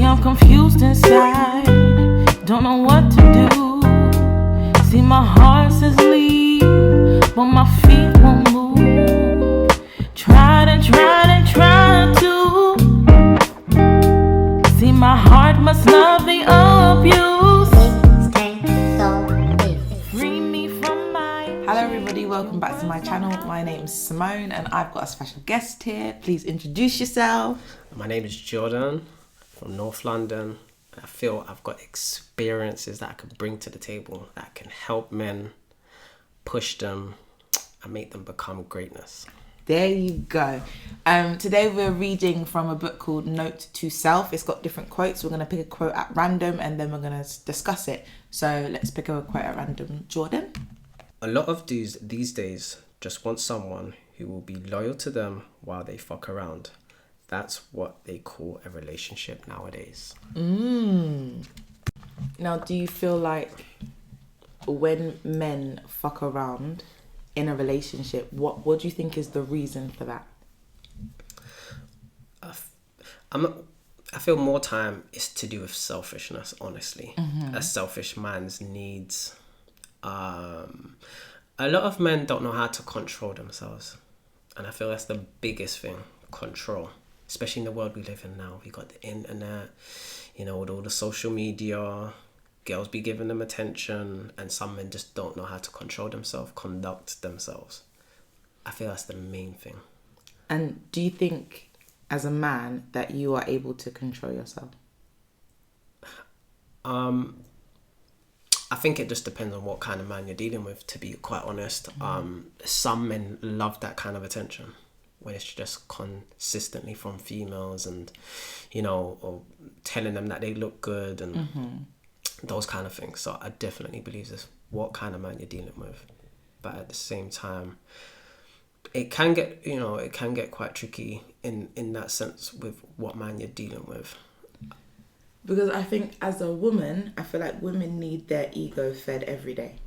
I'm confused inside, don't know what to do. See, my heart says leave, but my feet won't move. Tried and to. See, my heart must love the abuse. Free me from my... Hello everybody, welcome back to my channel. My name is Simone and I've got a special guest here. Please introduce yourself. My name is Jordan from North London. I feel I've got experiences that I can bring to the table that can help men, push them and make them become greatness. There you go. Today we're reading from a book called Note to Self. It's got different quotes. We're going to pick a quote at random and then we're going to discuss it. So let's pick a quote at random. Jordan? A lot of dudes these days just want someone who will be loyal to them while they fuck around. That's what they call a relationship nowadays. Now, do you feel like when men fuck around in a relationship, what do you think is the reason for that? I feel more time is to do with selfishness, honestly. A selfish man's needs. A lot of men don't know how to control themselves. And I feel that's the biggest thing, control. Especially in the world we live in now. We got the internet, with all the social media. Girls be giving them attention. And some men just don't know how to control themselves, conduct themselves. I feel that's the main thing. And do you think, as a man, that you are able to control yourself? I think it just depends on what kind of man you're dealing with, to be quite honest. Some men love that kind of attention when it's just consistently from females and, or telling them that they look good and those kind of things. So I definitely believe this, what kind of man you're dealing with. But at the same time, it can get quite tricky in that sense with what man you're dealing with. Because I think as a woman, I feel like women need their ego fed every day.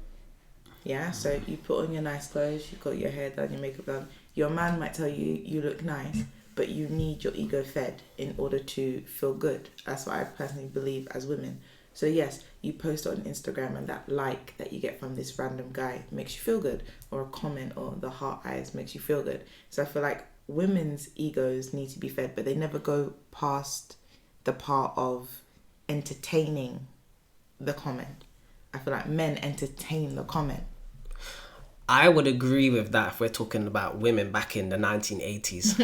Yeah, so you put on your nice clothes, you've got your hair done, your makeup done. Your man might tell you you look nice, but you need your ego fed in order to feel good. That's what I personally believe as women. So yes, you post on Instagram and that like that you get from this random guy makes you feel good, or a comment or the heart eyes makes you feel good. So I feel like women's egos need to be fed, but they never go past the part of entertaining the comment. I feel like men entertain the comment. I would agree with that if we're talking about women back in the 1980s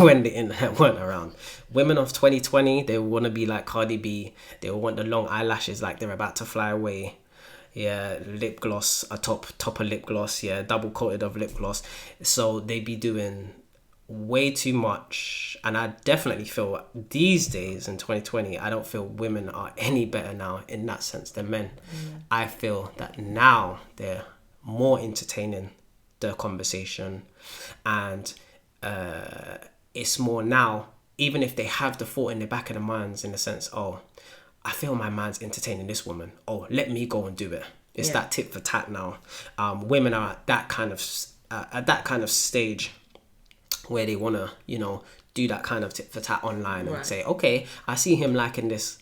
when the internet weren't around. Women of 2020, they want to be like Cardi B. They want the long eyelashes like they're about to fly away. Yeah, lip gloss, a top of lip gloss. Yeah, double coated of lip gloss. So they be doing way too much. And I definitely feel these days in 2020, I don't feel women are any better now in that sense than men. I feel that now they're more entertaining the conversation, and it's more now, even if they have the thought in the back of their minds in the sense, oh, I feel my man's entertaining this woman, oh, let me go and do it. It's that tit for tat now. Women are at that kind of stage where they want to do that kind of tit for tat online and say, okay, I see him liking this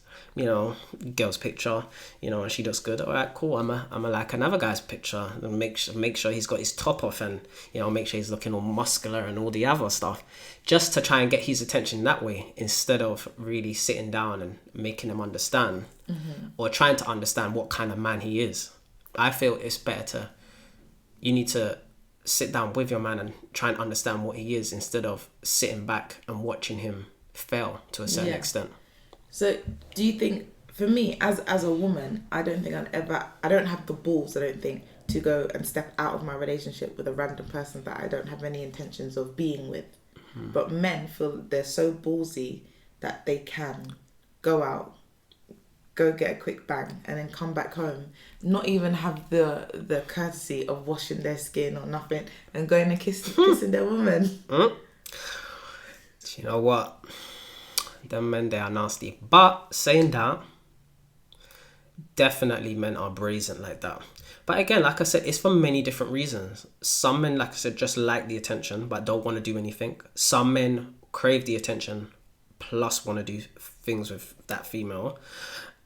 girl's picture, and she looks good. All right, cool. I'm a like another guy's picture and make sure he's got his top off and make sure he's looking all muscular and all the other stuff, just to try and get his attention that way, instead of really sitting down and making him understand or trying to understand what kind of man he is. I feel it's better you need to sit down with your man and try and understand what he is, instead of sitting back and watching him fail to a certain extent. So do you think, for me, as a woman, I don't have the balls, I don't think, to go and step out of my relationship with a random person that I don't have any intentions of being with. But men feel they're so ballsy that they can go out, go get a quick bang, and then come back home, not even have the courtesy of washing their skin or nothing, and going and kissing their woman. You know what? Them men, they are nasty. But saying that, definitely men are brazen like that. But again, like I said, it's for many different reasons. Some men, like I said, just like the attention but don't want to do anything. Some men crave the attention plus want to do things with that female,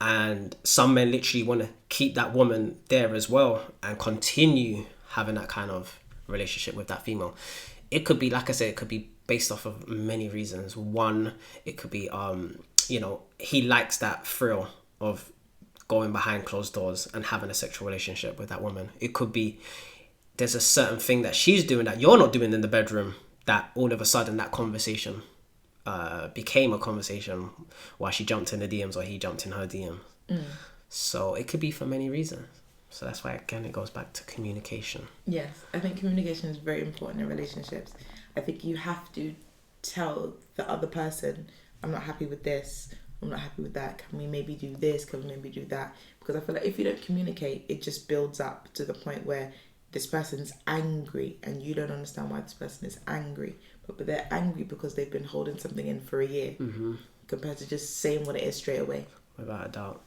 and some men literally want to keep that woman there as well and continue having that kind of relationship with that female. It could be, like I said, it could be based off of many reasons. One, it could be he likes that thrill of going behind closed doors and having a sexual relationship with that woman. It could be there's a certain thing that she's doing that you're not doing in the bedroom, that all of a sudden that conversation became a conversation while she jumped in the DMs or he jumped in her DMs. So it could be for many reasons. So that's why, again, it goes back to communication. Yes, I think communication is very important in relationships. I think you have to tell the other person, I'm not happy with this, I'm not happy with that, can we maybe do this, can we maybe do that? Because I feel like if you don't communicate, it just builds up to the point where this person's angry and you don't understand why this person is angry. But they're angry because they've been holding something in for a year, compared to just saying what it is straight away. Without a doubt.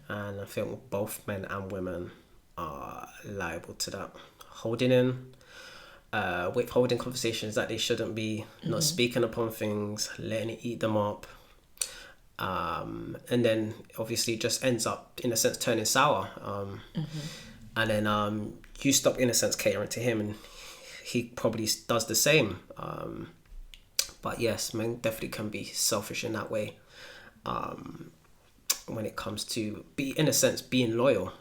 And I think both men and women are liable to that. Holding in, withholding conversations that they shouldn't be, not speaking upon things, letting it eat them up. And then obviously it just ends up, in a sense, turning sour. And then you stop, in a sense, catering to him, and he probably does the same. But yes, men definitely can be selfish in that way. When it comes to in a sense, being loyal,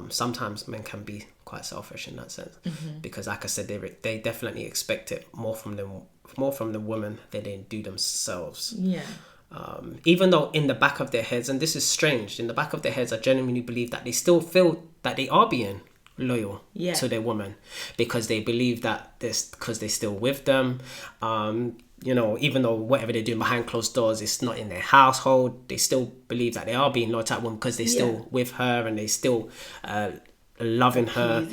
sometimes men can be quite selfish in that sense, because, like I said, they definitely expect it more from the woman than they do themselves. Yeah. Even though in the back of their heads, and this is strange, in the back of their heads, I genuinely believe that they still feel that they are being loyal to their woman, because they believe that because they're still with them. Even though whatever they're doing behind closed doors is not in their household, they still believe that they are being loyal to that woman because they're still with her and they still loving her.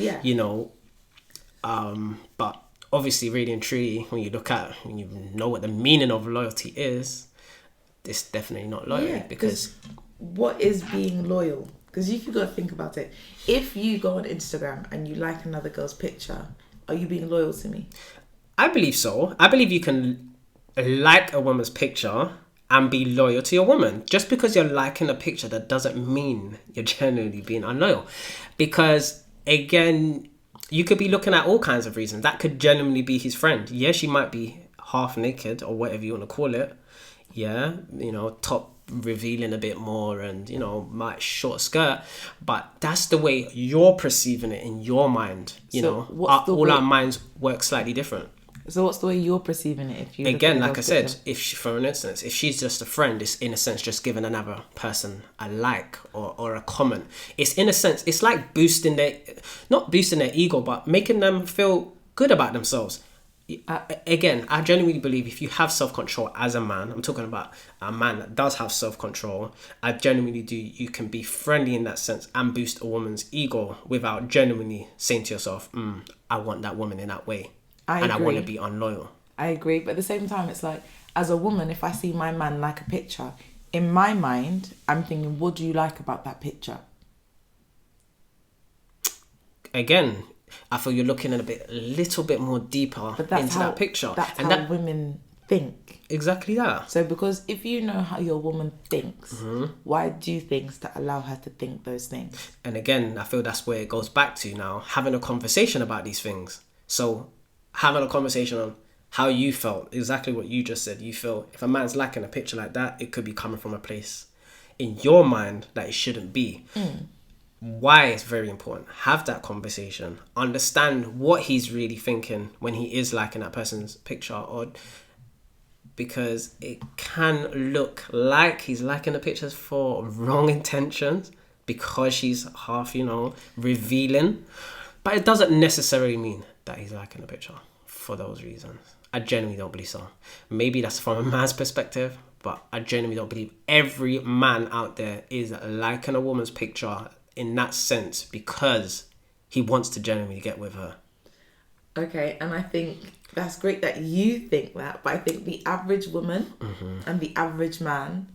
But obviously, really and truly, when you know what the meaning of loyalty is, it's definitely not loyal. Because what is being loyal? Because if you got to think about it, if you go on Instagram and you like another girl's picture, are you being loyal to me? I believe so. I believe you can like a woman's picture and be loyal to your woman. Just because you're liking a picture, that doesn't mean you're genuinely being unloyal. Because, again, you could be looking at all kinds of reasons. That could genuinely be his friend. Yeah, she might be half naked or whatever you want to call it. Yeah, top revealing a bit more and, might short skirt. But that's the way you're perceiving it in your mind. All our minds work slightly different. So what's the way you're perceiving it? If you again, like I said, for instance, if she's just a friend, it's in a sense just giving another person a like or a comment. It's in a sense, it's like not boosting their ego, but making them feel good about themselves. Again, I genuinely believe if you have self-control as a man, I'm talking about a man that does have self-control, I genuinely do, you can be friendly in that sense and boost a woman's ego without genuinely saying to yourself, I want that woman in that way. I want to be unloyal. I agree, but at the same time, it's like, as a woman, if I see my man like a picture, in my mind, I'm thinking, what do you like about that picture? Again, I feel you're looking at a little bit more deeper into that picture. That's how women think. Exactly that. So because if you know how your woman thinks, why do things that allow her to think those things? And again, I feel that's where it goes back to now, having a conversation about these things. So having a conversation on how you felt, exactly what you just said. You feel if a man's lacking a picture like that, it could be coming from a place in your mind that it shouldn't be. Why it's very important. Have that conversation. Understand what he's really thinking when he is liking that person's picture, or because it can look like he's liking the pictures for wrong intentions because she's half, revealing. But it doesn't necessarily mean that he's liking the picture for those reasons. I genuinely don't believe so. Maybe that's from a man's perspective, but I genuinely don't believe every man out there is liking a woman's picture in that sense because he wants to genuinely get with her. Okay, and I think that's great that you think that, but I think the average woman and the average man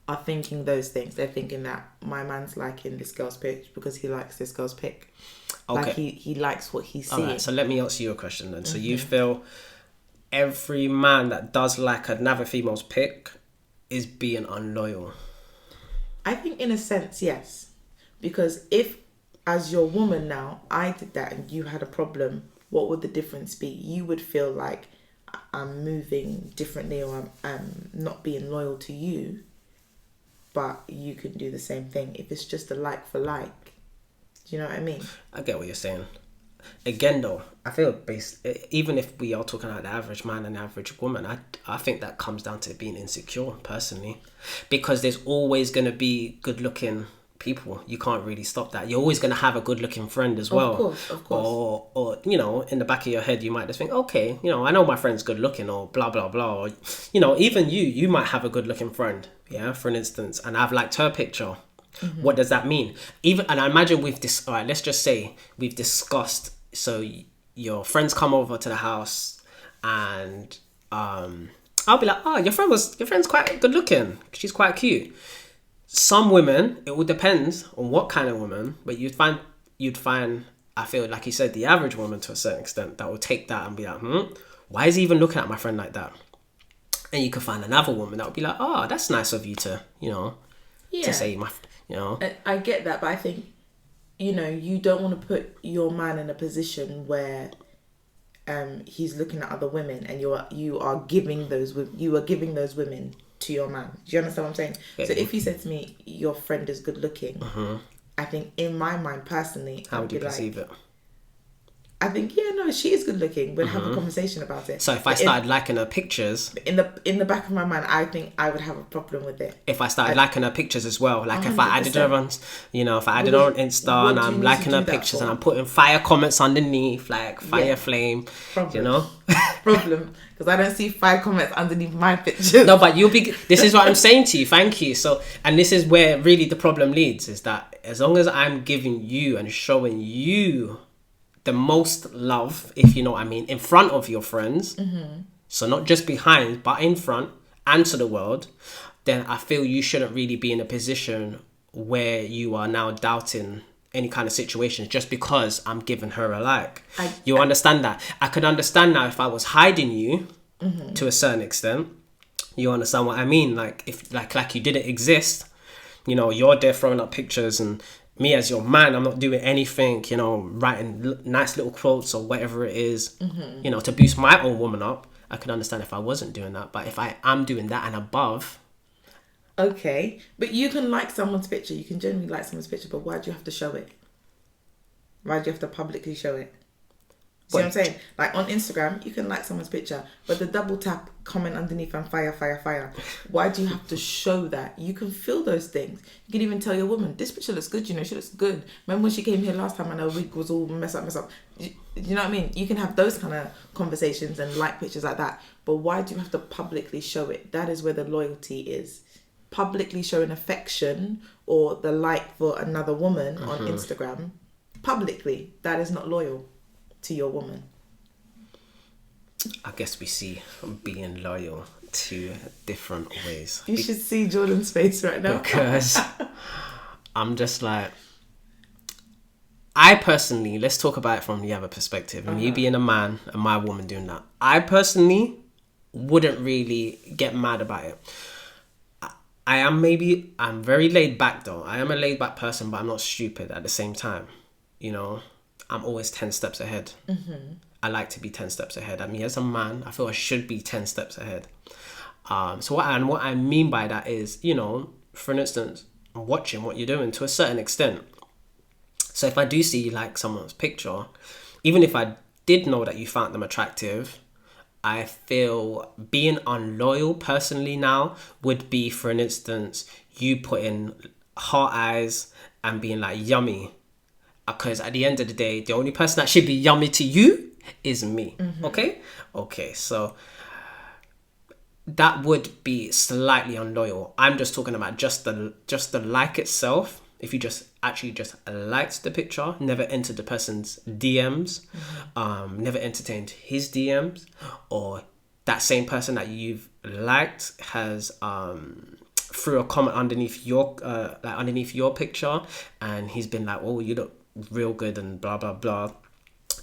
are thinking those things. They're thinking that my man's liking this girl's pic because he likes this girl's pic. Okay. Like he likes what he's seeing. Alright, so let me answer your question then. So you feel every man that does like another female's pic is being unloyal? I think in a sense, yes. Because if, as your woman now, I did that and you had a problem, what would the difference be? You would feel like I'm moving differently, or I'm not being loyal to you, but you can do the same thing. If it's just a like for like, do you know what I mean? I get what you're saying. Again, though, I feel even if we are talking about the average man and the average woman, I think that comes down to being insecure, personally, because there's always going to be good looking people. You can't really stop that. You're always going to have a good looking friend as well. Of course. Or you know, in the back of your head, you might just think, okay, you know, I know my friend's good looking, or blah blah blah, or you know, even you might have a good looking friend, yeah, for an instance, and I've liked her picture. Mm-hmm. What does that mean? And I imagine all right, let's just say we've discussed. So your friends come over to the house, and I'll be like, oh, your friend's quite good looking. She's quite cute. Some women, it would depend on what kind of woman, but you'd find, I feel like you said, the average woman to a certain extent that will take that and be like, why is he even looking at my friend like that? And you could find another woman that would be like, oh, that's nice of you to, you know, to say you know. I get that, but I think, you know, you don't want to put your man in a position where he's looking at other women, and you are giving those women to your man. Do you understand what I'm saying? Yeah. So if you said to me, your friend is good looking, I think in my mind personally, how would you perceive it? I think, yeah, no, she is good looking. We'll have a conversation about it. So if I started liking her pictures, in the back of my mind, I think I would have a problem with it. If I started liking her pictures as well, like 100%. If I added her on, you know, if I added her on Insta and I'm liking her pictures and I'm putting fire comments underneath, like fire flame, problem. You know, problem, because I don't see fire comments underneath my pictures. No, but this is what I'm saying to you. Thank you. So, and this is where really the problem leads, is that as long as I'm giving you and showing you the most love, if you know what I mean, in front of your friends, so not just behind, but in front and to the world, then I feel you shouldn't really be in a position where you are now doubting any kind of situation just because I'm giving her a like. You understand that? I could understand now if I was hiding you to a certain extent. You understand what I mean? Like if like you didn't exist, you know, you're there throwing up pictures, and me as your man, I'm not doing anything, you know, writing nice little quotes or whatever it is, you know, to boost my own woman up. I could understand if I wasn't doing that. But if I am doing that and above. Okay. But you can like someone's picture. You can genuinely like someone's picture. But why do you have to show it? Why do you have to publicly show it? See what I'm saying? Like on Instagram, you can like someone's picture, but the double tap comment underneath and fire. Why do you have to show that? You can feel those things. You can even tell your woman, this picture looks good, you know, she looks good. Remember when she came here last time and her wig was all mess up? You know what I mean? You can have those kind of conversations and like pictures like that. But why do you have to publicly show it? That is where the loyalty is. Publicly showing affection or the like for another woman on Instagram, publicly, that is not loyal to your woman. I guess we see being loyal two different ways. You should see Jordan's face right now. Because I'm just like, I personally, let's talk about it from the other perspective. And you being a man and my woman doing that. I personally wouldn't really get mad about it. I'm very laid back though. I am a laid back person, but I'm not stupid at the same time. You know, I'm always 10 steps ahead. I like to be 10 steps ahead. I mean, as a man, I feel I should be 10 steps ahead. So what I mean by that is, you know, for instance, I'm watching what you're doing to a certain extent. So if I do see you like someone's picture, even if I did know that you found them attractive, I feel being unloyal personally now would be, for an instance, you putting heart eyes and being like yummy. Because at the end of the day, the only person that should be yummy to you is me. Okay, so that would be slightly unloyal. I'm just talking about just the like itself. If you just liked the picture, never entered the person's DMs, never entertained his DMs, or that same person that you've liked has threw a comment underneath your picture, and he's been like, oh, you look real good and blah blah blah,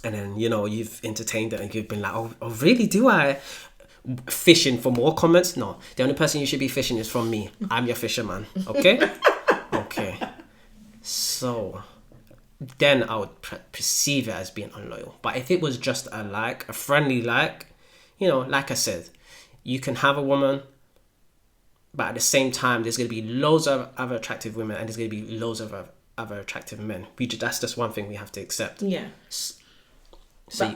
and then, you know, you've entertained it and you've been like, oh really, do I? fishing for more comments. No, the only person you should be fishing is from me. I'm your fisherman. Okay. Okay. So then I would perceive it as being unloyal. But if it was just a friendly like, you know, like I said, you can have a woman, but at the same time, there's going to be loads of other attractive women and there's going to be loads of other attractive men. That's just one thing we have to accept. Yeah. So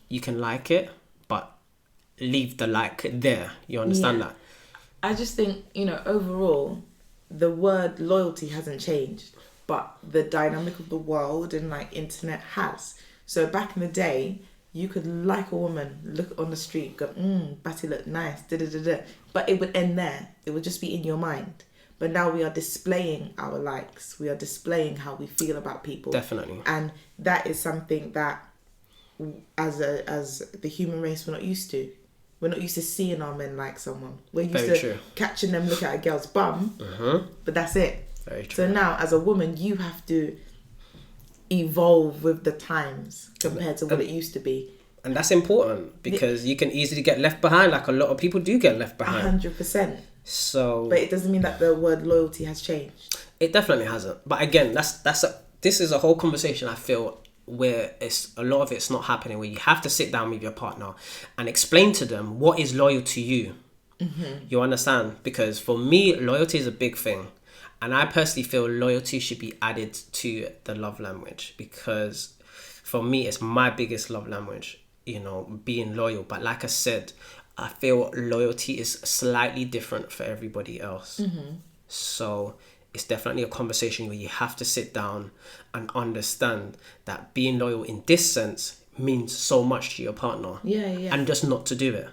you can like it, but leave the like there. You understand that? I just think, you know, overall, the word loyalty hasn't changed, but the dynamic of the world and like internet has. So back in the day, you could like a woman, look on the street, go, Batty look nice, but it would end there. It would just be in your mind. But now we are displaying our likes. We are displaying how we feel about people. Definitely. And that is something that, as the human race, we're not used to. We're not used to seeing our men like someone. We're used to catching them look at a girl's bum, but that's it. Very true. So now, as a woman, you have to evolve with the times compared to what it used to be. And that's important because you can easily get left behind, like a lot of people do get left behind. 100%. So, but it doesn't mean that the word loyalty has changed. It definitely hasn't. But again, this is a whole conversation I feel where a lot of it's not happening, where you have to sit down with your partner and explain to them what is loyal to you. You understand? Because for me, loyalty is a big thing. And I personally feel loyalty should be added to the love language, because for me, it's my biggest love language, you know, being loyal. But like I said, I feel loyalty is slightly different for everybody else. So it's definitely a conversation where you have to sit down and understand that being loyal in this sense means so much to your partner. And just not to do it.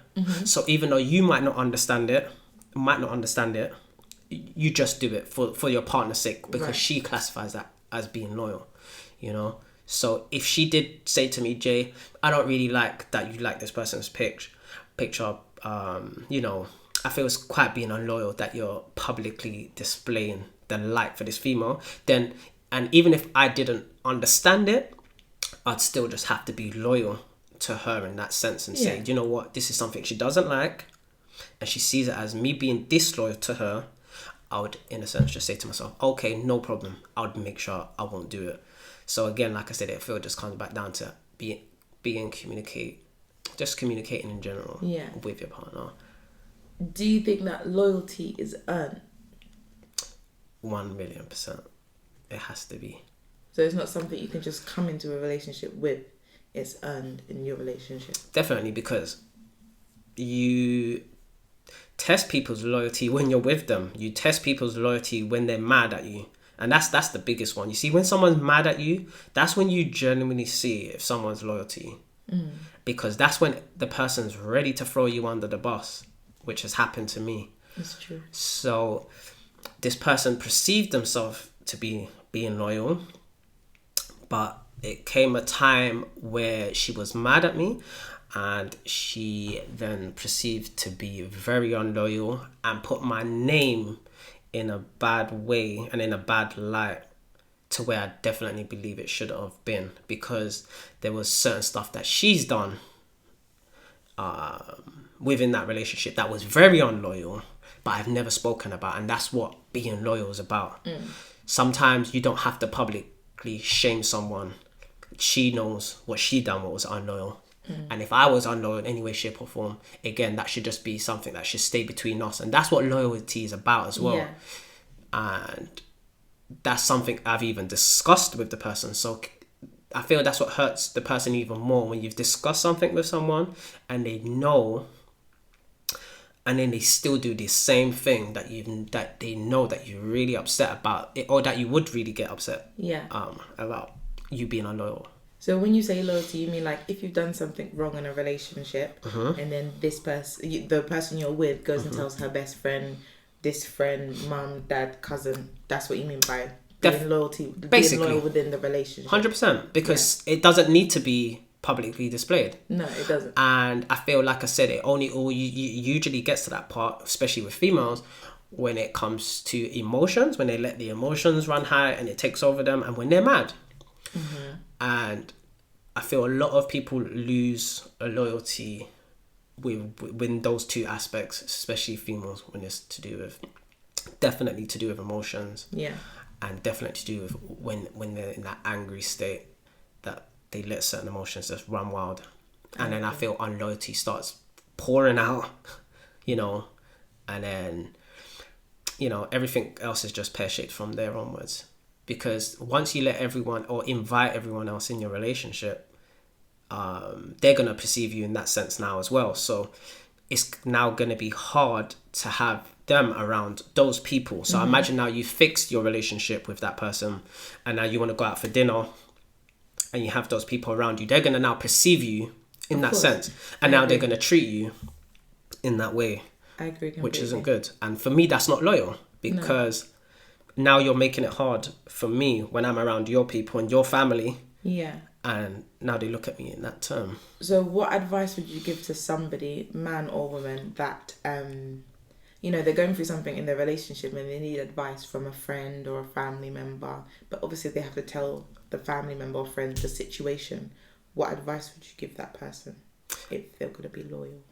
So even though you might not understand it, you just do it for your partner's sake, because she classifies that as being loyal, you know. So if she did say to me, Jay, I don't really like that you like this person's picture, you know, I feel it's quite being unloyal that you're publicly displaying the like for this female, then, and even if I didn't understand it, I'd still just have to be loyal to her in that sense and say, you know what, this is something she doesn't like, and she sees it as me being disloyal to her. I would, in a sense, just say to myself, okay, no problem. I would make sure I won't do it. So again, like I said, I feel it just comes back down to communicating in general with your partner. Do you think that loyalty is earned? 1,000,000%. It has to be. So it's not something you can just come into a relationship with. It's earned in your relationship. Definitely, because you test people's loyalty when you're with them. You test people's loyalty when they're mad at you. And that's the biggest one. You see, when someone's mad at you, that's when you genuinely see if someone's loyalty. Because that's when the person's ready to throw you under the bus, which has happened to me. That's true. So this person perceived themselves to be being loyal, but it came a time where she was mad at me, and she then perceived to be very unloyal and put my name in a bad way and in a bad light, to where I definitely believe it should have been, because there was certain stuff that she's done within that relationship that was very unloyal, but I've never spoken about. And that's what being loyal is about. Sometimes you don't have to publicly shame someone. She knows what she done, what was unloyal. And if I was unloyal in any way, shape or form, again, that should just be something that should stay between us. And that's what loyalty is about as well. And that's something I've even discussed with the person. So I feel that's what hurts the person even more, when you've discussed something with someone and they know, and then they still do the same thing that they know that you're really upset about it, or that you would really get upset about you being unloyal. So when you say loyalty, you mean like if you've done something wrong in a relationship, and then this person, the person you're with, goes and tells her best friend, this friend, mum, dad, cousin. That's what you mean by being loyalty, basically, being loyal within the relationship. 100%, because it doesn't need to be publicly displayed. No, it doesn't. And I feel, like I said, it usually gets to that part, especially with females, when it comes to emotions, when they let the emotions run high and it takes over them, and when they're mad. And I feel a lot of people lose a loyalty with those two aspects, especially females, when it's definitely to do with emotions. Yeah. And definitely to do with when they're in that angry state, that they let certain emotions just run wild. And then I feel unloyalty starts pouring out, and then, everything else is just pear-shaped from there onwards. Because once you let everyone or invite everyone else in your relationship, they're going to perceive you in that sense now as well. So it's now going to be hard to have them around those people. So imagine now you fixed your relationship with that person, and now you want to go out for dinner and you have those people around you. They're going to now perceive you in that sense. And now they're going to treat you in that way. I agree completely. Which isn't good. And for me, that's not loyal, because now you're making it hard for me when I'm around your people and your family. Yeah. And now they look at me in that term. So what advice would you give to somebody, man or woman, that, they're going through something in their relationship and they need advice from a friend or a family member, but obviously they have to tell the family member or friend the situation. What advice would you give that person if they're going to be loyal?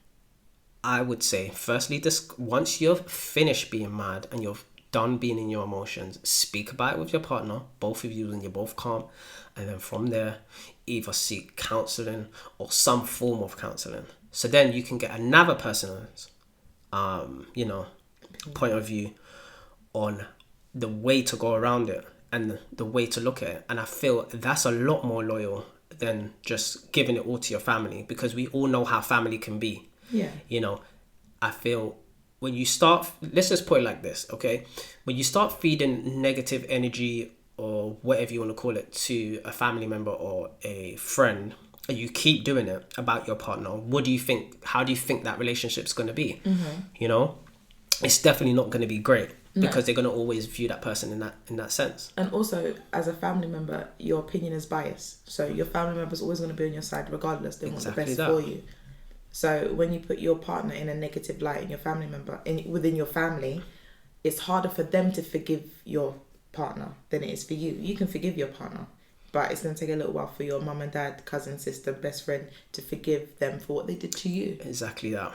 I would say, firstly, once you've finished being mad and you've done being in your emotions, speak about it with your partner, both of you, when you're both calm. And then from there, either seek counselling or some form of counselling. So then you can get another person's, point of view on the way to go around it and the way to look at it. And I feel that's a lot more loyal than just giving it all to your family, because we all know how family can be. Yeah. I feel when you start, let's just put it like this, okay? When you start feeding negative energy or whatever you want to call it to a family member or a friend, and you keep doing it about your partner, what do you think? How do you think that relationship's going to be? It's definitely not going to be great, because they're going to always view that person in that sense. And also, as a family member, your opinion is biased. So your family member's always going to be on your side regardless. They want the best for you. So when you put your partner in a negative light, in your family member, within your family, it's harder for them to forgive your partner than it is for you. You can forgive your partner, but it's going to take a little while for your mum and dad, cousin, sister, best friend to forgive them for what they did to you. Exactly that.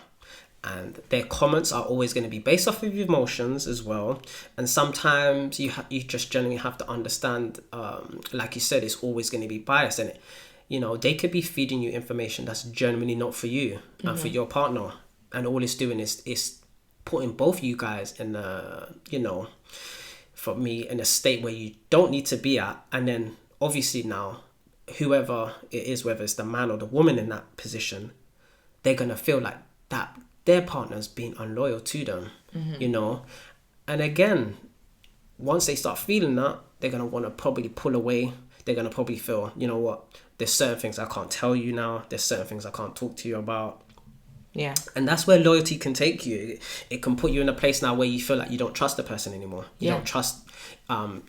And their comments are always going to be based off of your emotions as well. And sometimes you just generally have to understand, like you said, it's always going to be biased. And they could be feeding you information that's genuinely not for you and for your partner. And all it's doing is putting both you guys in for me, in a state where you don't need to be at. And then obviously now, whoever it is, whether it's the man or the woman in that position, they're going to feel like that their partner's being unloyal to them, And again, once they start feeling that, they're going to want to probably pull away. They're going to probably feel, you know what, there's certain things I can't tell you now. There's certain things I can't talk to you about. Yeah. And that's where loyalty can take you. It can put you in a place now where you feel like you don't trust the person anymore. You don't trust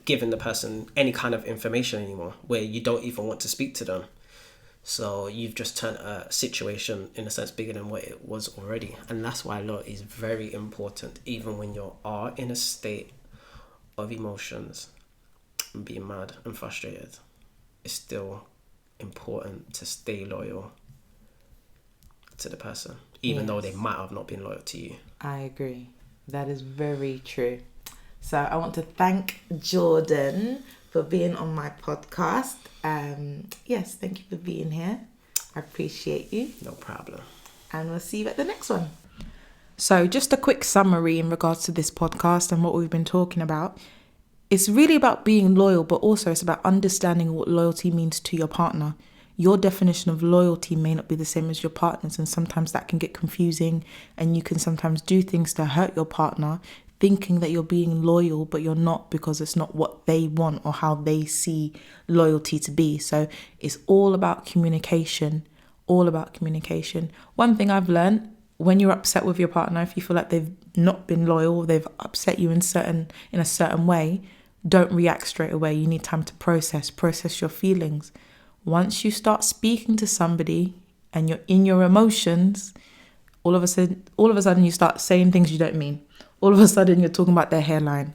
giving the person any kind of information anymore, where you don't even want to speak to them. So you've just turned a situation, in a sense, bigger than what it was already. And that's why loyalty is very important, even when you are in a state of emotions and being mad and frustrated. It's still important to stay loyal to the person, even though they might have not been loyal to you. I agree. That is very true. So I want to thank Jordan for being on my podcast. Yes, thank you for being here. I appreciate you. No problem. And we'll see you at the next one. So just a quick summary in regards to this podcast and what we've been talking about. It's really about being loyal, but also it's about understanding what loyalty means to your partner. Your definition of loyalty may not be the same as your partner's, and sometimes that can get confusing, and you can sometimes do things to hurt your partner thinking that you're being loyal, but you're not, because it's not what they want or how they see loyalty to be. So it's all about communication, One thing I've learned, when you're upset with your partner, if you feel like they've not been loyal, they've upset you in a certain way, don't react straight away. You need time to process your feelings. Once you start speaking to somebody and you're in your emotions, all of a sudden you start saying things you don't mean. All of a sudden you're talking about their hairline.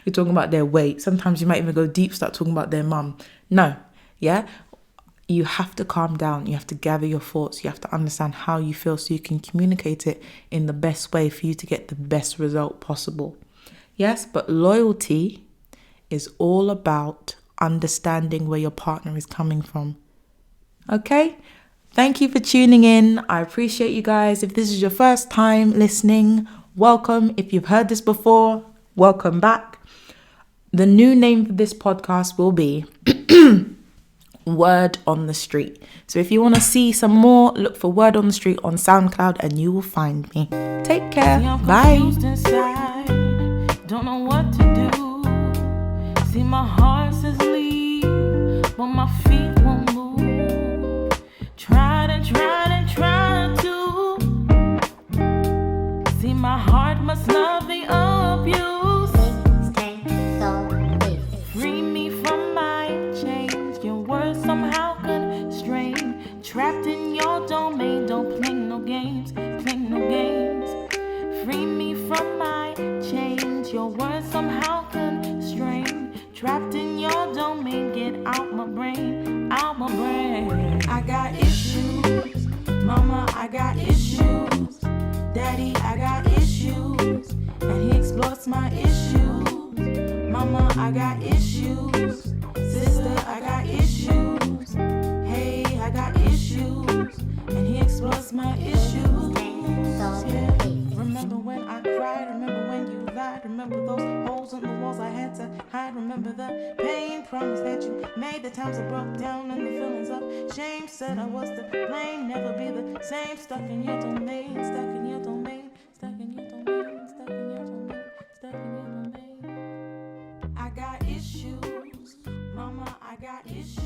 You're talking about their weight. Sometimes you might even go deep, start talking about their mum. No, yeah? you have to calm down. You have to gather your thoughts. You have to understand how you feel so you can communicate it in the best way for you to get the best result possible. Yes, but loyalty is all about understanding where your partner is coming from. Okay? Thank you for tuning in. I appreciate you guys. If this is your first time listening, welcome. If you've heard this before, welcome back. The new name for this podcast will be Word on the Street. So if you want to see some more, look for Word on the Street on SoundCloud and you will find me. Take care. See, I'm Bye. confused inside, don't know what to do. See, my heart says leave, but my feet won't move. Tried and tried to. See, my heart must love the abuse. Free me from my chains. Your words somehow constrain. Trapped in your domain. Don't play no games. Play no games. Free me from my chains. Your words somehow constrain. Trapped in your domain. Get out my brain. Out my brain. I got issues. Mama, I got issues. Daddy, I got issues. And he exploits my issues. Mama, I got issues. Sister, I got issues. Hey, I got issues. And he exploits my issues. Yeah. Remember when I cried? Remember when you lied? Remember those holes in the walls I had to hide? Remember the pain promise that you made? The times I broke down and the feelings of shame. Said I was to blame. Never be the same. Stuck in your domain. Stuck in your domain. Stuck in your domain. Stuck in your domain. Stuck in your domain. I got issues. Mama, I got issues.